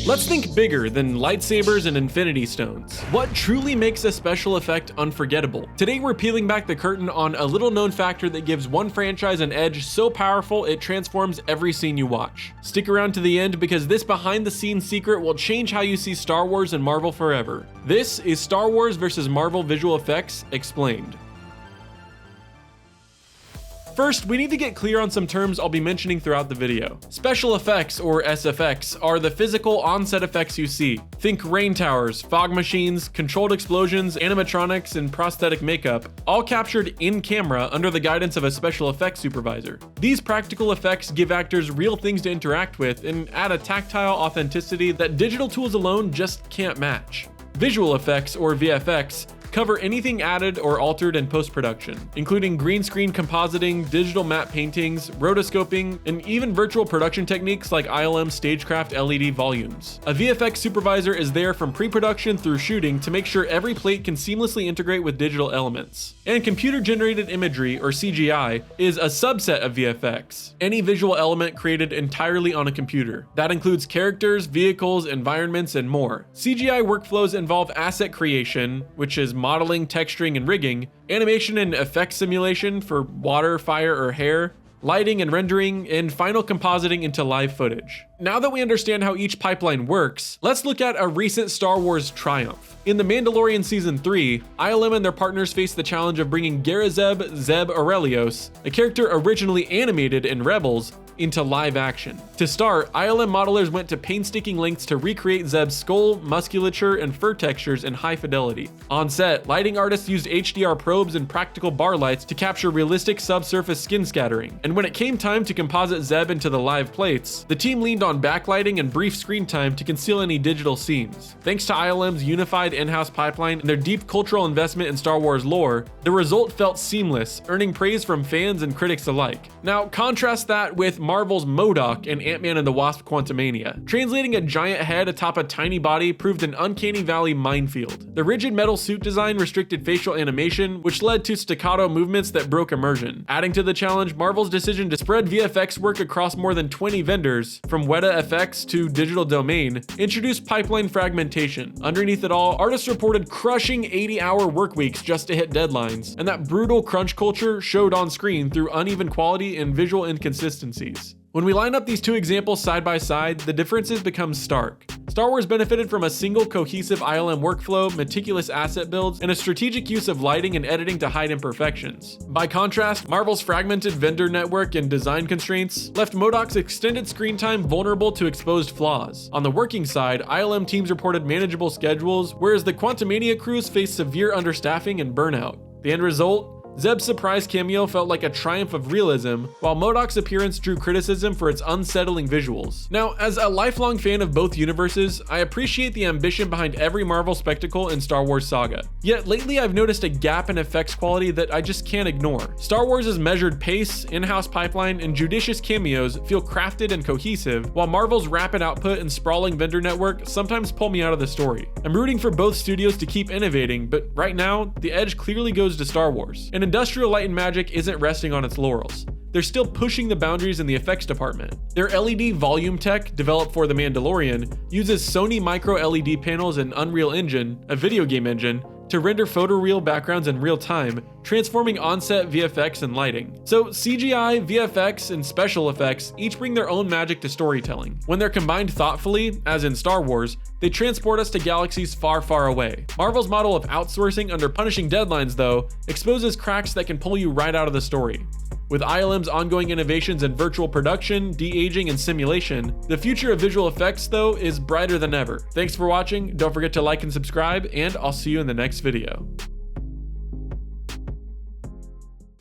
Let's think bigger than lightsabers and infinity stones. What truly makes a special effect unforgettable? Today we're peeling back the curtain on a little known factor that gives one franchise an edge so powerful it transforms every scene you watch. Stick around to the end because this behind the scenes secret will change how you see Star Wars and Marvel forever. This is Star Wars vs. Marvel Visual Effects Explained. First, we need to get clear on some terms I'll be mentioning throughout the video. Special effects, or SFX, are the physical on-set effects you see. Think rain towers, fog machines, controlled explosions, animatronics, and prosthetic makeup, all captured in camera under the guidance of a special effects supervisor. These practical effects give actors real things to interact with and add a tactile authenticity that digital tools alone just can't match. Visual effects, or VFX, cover anything added or altered in post-production, including green screen compositing, digital matte paintings, rotoscoping, and even virtual production techniques like ILM Stagecraft LED volumes. A VFX supervisor is there from pre-production through shooting to make sure every plate can seamlessly integrate with digital elements. And computer-generated imagery, or CGI, is a subset of VFX, any visual element created entirely on a computer. That includes characters, vehicles, environments, and more. CGI workflows involve asset creation, which is modeling, texturing, and rigging, animation and effect simulation for water, fire, or hair, lighting and rendering, and final compositing into live footage. Now that we understand how each pipeline works, let's look at a recent Star Wars triumph. In The Mandalorian Season 3, ILM and their partners faced the challenge of bringing Zeb Aurelios, a character originally animated in Rebels, into live action. To start, ILM modelers went to painstaking lengths to recreate Zeb's skull, musculature, and fur textures in high fidelity. On set, lighting artists used HDR probes and practical bar lights to capture realistic subsurface skin scattering. And when it came time to composite Zeb into the live plates, the team leaned on backlighting and brief screen time to conceal any digital seams. Thanks to ILM's unified in-house pipeline and their deep cultural investment in Star Wars lore, the result felt seamless, earning praise from fans and critics alike. Now, contrast that with Marvel's MODOK and Ant-Man and the Wasp Quantumania. Translating a giant head atop a tiny body proved an uncanny valley minefield. The rigid metal suit design restricted facial animation, which led to staccato movements that broke immersion. Adding to the challenge, Marvel's decision to spread VFX work across more than 20 vendors, from Weta FX to Digital Domain, introduced pipeline fragmentation. Underneath it all, artists reported crushing 80-hour work weeks just to hit deadlines, and that brutal crunch culture showed on screen through uneven quality and visual inconsistencies. When we line up these two examples side by side, the differences become stark. Star Wars benefited from a single cohesive ILM workflow, meticulous asset builds, and a strategic use of lighting and editing to hide imperfections. By contrast, Marvel's fragmented vendor network and design constraints left MODOK's extended screen time vulnerable to exposed flaws. On the working side, ILM teams reported manageable schedules, whereas the Quantumania crews faced severe understaffing and burnout. The end result? Zeb's surprise cameo felt like a triumph of realism, while MODOK's appearance drew criticism for its unsettling visuals. Now, as a lifelong fan of both universes, I appreciate the ambition behind every Marvel spectacle in Star Wars saga. Yet lately I've noticed a gap in effects quality that I just can't ignore. Star Wars' measured pace, in-house pipeline, and judicious cameos feel crafted and cohesive, while Marvel's rapid output and sprawling vendor network sometimes pull me out of the story. I'm rooting for both studios to keep innovating, but right now, the edge clearly goes to Star Wars. And Industrial Light and Magic isn't resting on its laurels. They're still pushing the boundaries in the effects department. Their LED volume tech, developed for The Mandalorian, uses Sony micro LED panels and Unreal Engine, a video game engine, to render photoreal backgrounds in real time, transforming on-set VFX and lighting. So CGI, VFX, and special effects each bring their own magic to storytelling. When they're combined thoughtfully, as in Star Wars, they transport us to galaxies far, far away. Marvel's model of outsourcing under punishing deadlines, though, exposes cracks that can pull you right out of the story. With ILM's ongoing innovations in virtual production, de-aging, and simulation, the future of visual effects, though, is brighter than ever. Thanks for watching, don't forget to like and subscribe, and I'll see you in the next video.